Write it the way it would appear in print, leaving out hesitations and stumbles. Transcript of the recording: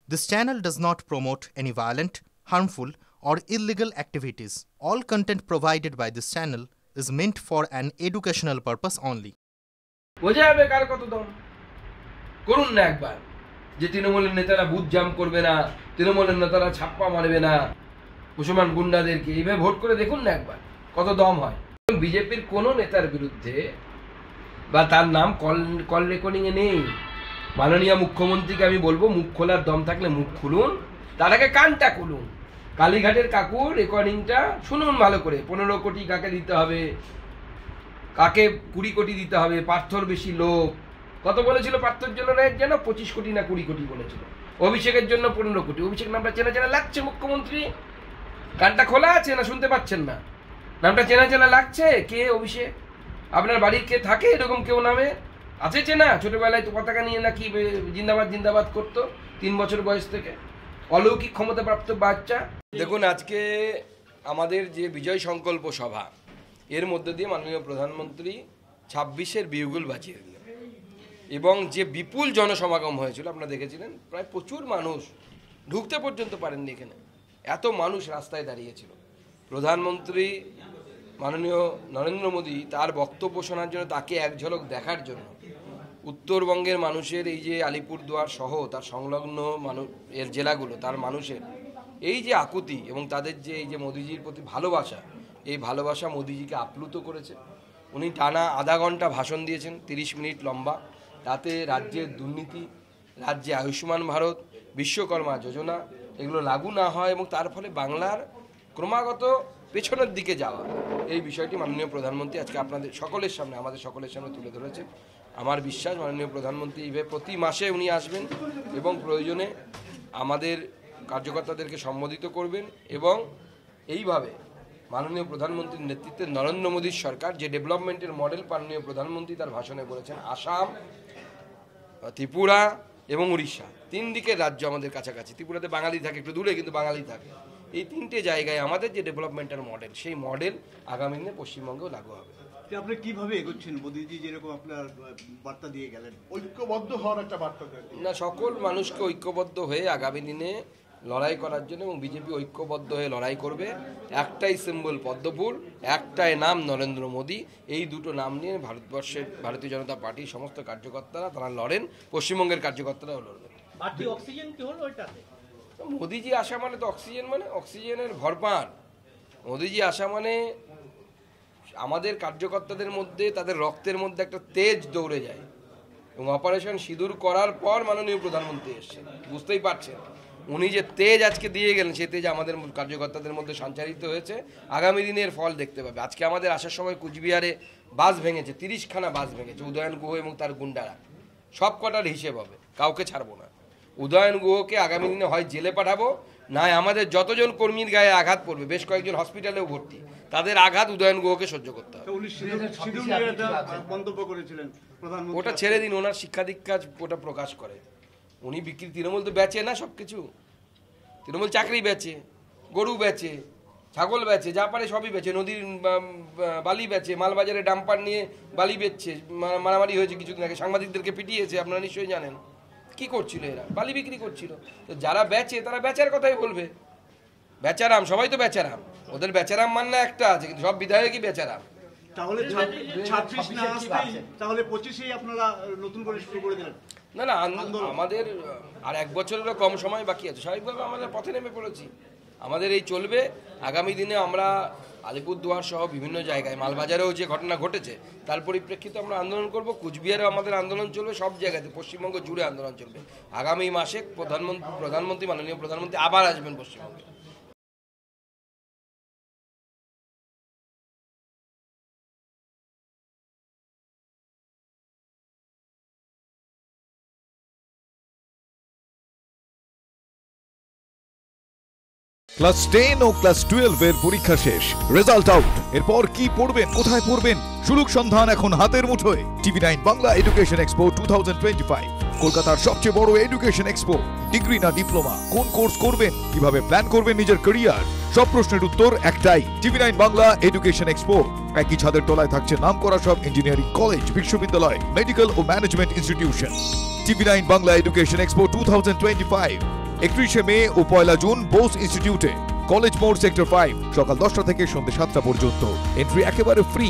This channel does not promote any violent, harmful, or illegal activities. All content provided by this channel is meant for an educational purpose only. বোঝা যাবে কার কত দম করুন না একবার যে তৃণমূলের নেতারা বুথ জাম করবে না, তৃণমূলের নেতারা ছাপ্পা মারবে না মুসলমান গুন্ডাদেরকে, এইভাবে ভোট করে দেখুন না একবার কত দম হয়। বিজেপির কোনো নেতার বিরুদ্ধে বা তার নাম কল রেকর্ডিংয়ে নেই। মাননীয় মুখ্যমন্ত্রীকে আমি বলবো, মুখ খোলার দম থাকলে মুখ খুলুন, তার আগে কানটা খুলুন। কালীঘাটের কাকুর রেকর্ডিংটা শুনুন ভালো করে। 15 কোটি কাকে দিতে হবে, কাকে 20 কোটি দিতে হবে, পার্থর বেশি লোক কত বলেছিল, পার্থর জন্য রেট যেন 25 কোটি না 20 কোটি বলেছিল, অভিষেকের জন্য 15 কোটি। অভিষেক নামটা চেনা চেনা লাগছে মুখ্যমন্ত্রী? কানটা খোলা আছে না শুনতে পাচ্ছেন না? নামটা চেনা চেনা লাগছে? কে অভিষেক? আপনার বাড়ির কে থাকে এরকম কেউ নামে আছে চেনা? ছোটবেলায় তো পতাকা নিয়ে নাকি জিন্দাবাদ জিন্দাবাদ করতো 3 বছর বয়স থেকে, অলৌকিক ক্ষমতাপ্রাপ্ত বাচ্চা। দেখুন, আজকে আমাদের যে বিজয় সংকল্প সভা, এর মধ্যে দিয়ে মাননীয় প্রধানমন্ত্রী 26-এর বিউগুল বাজিয়ে দিলেন এবং যে বিপুল জনসমাগম হয়েছিল আপনারা দেখেছিলেন। প্রায় প্রচুর মানুষ, ঢুকতে পর্যন্ত পারেননি এখানে, এত মানুষ রাস্তায় দাঁড়িয়েছিল। প্রধানমন্ত্রী মাননীয় নরেন্দ্র মোদী তার বক্তব্য শোনার জন্য, তাকে এক ঝলক দেখার জন্য উত্তরবঙ্গের মানুষের, এই যে আলিপুরদুয়ার সহ তার সংলগ্ন এর জেলাগুলো, তার মানুষের এই যে আকুতি এবং তাদের যে এই যে মোদিজির প্রতি ভালোবাসা, এই ভালোবাসা মোদিজিকে আপ্লুত করেছে। উনি টানা আধা ঘন্টা ভাষণ দিয়েছেন, 30 মিনিট লম্বা। তাতে রাজ্যের দুর্নীতি, রাজ্যে আয়ুষ্মান ভারত, বিশ্বকর্মা যোজনা এগুলো লাগু না হয় এবং তার ফলে বাংলার ক্রমাগত পেছনের দিকে যাওয়া, এই বিষয়টি মাননীয় প্রধানমন্ত্রী আজকে আপনাদের সকলের সামনে, আমাদের সকলের সামনে তুলে ধরেছে। আমার বিশ্বাস মাননীয় প্রধানমন্ত্রী এইভাবে প্রতি মাসে উনি আসবেন এবং প্রয়োজনে আমাদের কার্যকর্তাদেরকে সম্বোধিত করবেন এবং এইভাবে মাননীয় প্রধানমন্ত্রীর নেতৃত্বে নরেন্দ্র মোদীর সরকার যে ডেভেলপমেন্টের মডেল মাননীয় প্রধানমন্ত্রী তার ভাষণে বলেছেন, আসাম, ত্রিপুরা এবং উড়িষ্যা, 3 দিকের রাজ্য আমাদের কাছাকাছি। ত্রিপুরাতে বাঙালি থাকে একটু দূরে, কিন্তু বাঙালি থাকে। এই 3টে জায়গায় আমাদের যে ডেভেলপমেন্টের মডেল, সেই মডেল আগামী দিনে পশ্চিমবঙ্গেও লাগু হবে। আপনি কিভাবে এগোচ্ছেন? মোদীজি যেরকম আপনার বার্তা দিয়ে গেলেন, ঐক্যবদ্ধ হওয়ার একটা বার্তা দেন না, সকল মানুষকে ঐক্যবদ্ধ হয়ে আগামী দিনে লড়াই করার জন্য, এবং বিজেপি ঐক্যবদ্ধ হয়ে লড়াই করবে। একটাই সিম্বল পদ্মফুল, একটাই নাম নরেন্দ্র মোদী। এই দুটো নাম নিয়ে ভারতবর্ষের ভারতীয় জনতা পার্টির সমস্ত কার্যকর্তারা তারা লড়েন, পশ্চিমবঙ্গের কার্যকর্তারাও লড়বেন। মোদীজি আসা মানে তো অক্সিজেন, মানে অক্সিজেনের ভরপান। মোদীজি আসা মানে আমাদের কার্যকর্তাদের মধ্যে, তাদের রক্তের মধ্যে একটা তেজ দৌড়ে যায়। এবং অপারেশন সিঁদুর করার পর মাননীয় প্রধানমন্ত্রী এসেছেন, বুঝতেই পারছেন উনি যে তেজ আজকে দিয়ে গেলেন, সেই তেজ আমাদের কার্যকর্তাদের মধ্যে সঞ্চারিত হয়েছে। আগামী দিনের ফল দেখতে পাবে। আজকে আমাদের আসার সময় কুচবিহারে বাস ভেঙেছে, 30খানা বাস ভেঙেছে। উদয়ন গুহ এবং তার গুন্ডারা, সব কটার হিসেব হবে, কাউকে ছাড়বো না। উদয়ন গুহকে আগামী দিনে হয় জেলে পাঠাবো, নয় আমাদের যতজন কর্মীর গায়ে আঘাত পড়বে, বেশ কয়েকজন হসপিটালেও ভর্তি, তাদের আঘাত উদয়ন গুহকে সহ্য করতে হবে। ওটা ছেড়ে দিন, ওনার শিক্ষা দীক্ষা ওটা প্রকাশ করে। উনি বিক্রি, তৃণমূল তো বেচে না সব কিছু। তৃণমূল চাকরি বেচে, গরু বেচে, ছাগল বেচে, যা পারে সবই বেচে, নদীর বালি বেচে, মালবাজারে ডাম্পার নিয়ে বালি বেচছে। মারামারি হয়েছে কিছুদিন আগে, সাংবাদিকদেরকে পিটিয়েছে, আপনারা নিশ্চয়ই জানেন। কি করছিল এরা? বালি বিক্রি করছিল। তো যারা বেচে তারা বেচার কথাই বলবে। বেচারাম, সবাই তো বেচারাম। ওদের বেচারাম মান্না একটা আছে, কিন্তু সব বিধায়কই বেচারাম। তাহলে 26 না আসতেই, তাহলে 25-এই আপনারা নতুন করে শুরু করে দিলেন? না না, আমাদের আর 1 বছরেরও কম সময় বাকি আছে। স্বাভাবিকভাবে আমাদের পথে নেমে পড়েছি। আমাদের এই চলবে। আগামী দিনে আমরা আলিপুরদুয়ার সহ বিভিন্ন জায়গায়, মালবাজারেও যে ঘটনা ঘটেছে তার পরিপ্রেক্ষিতে আমরা আন্দোলন করব। কুচবিহারেও আমাদের আন্দোলন চলবে, সব জায়গাতে পশ্চিমবঙ্গ জুড়ে আন্দোলন চলবে। আগামী মাসে প্রধানমন্ত্রী মাননীয় প্রধানমন্ত্রী আবার আসবেন পশ্চিমবঙ্গে। ক্লাস 10 ও ক্লাস 12 এর পরীক্ষা শেষ, রেজাল্ট আউট। এরপর কি পড়বেন, কোথায় পড়বেন? সুলুক সন্ধান এখন হাতের মুঠোয়। TV9 বাংলা এডুকেশন এক্সপো 2025, কলকাতার সবচেয়ে বড় এডুকেশন এক্সপো। ডিগ্রি না ডিপ্লোমা, কোন কোর্স করবেন, কিভাবে প্ল্যান করবেন নিজের ক্যারিয়ার, সব প্রশ্নের উত্তর একটাই। TV9 Bangla education expo. একই ছাদের তলায় থাকছে নামকরা সব ইঞ্জিনিয়ারিং কলেজ, বিশ্ববিদ্যালয়, মেডিকেল ও management institution. TV9 Bangla education expo 2025 31শে মে ও 1 জুন বোস ইনস্টিটিউটে, কলেজ মোড় সেক্টর 5, সকাল 10টা থেকে সন্ধ্যে 7টা পর্যন্ত। এন্ট্রি একেবারে ফ্রি।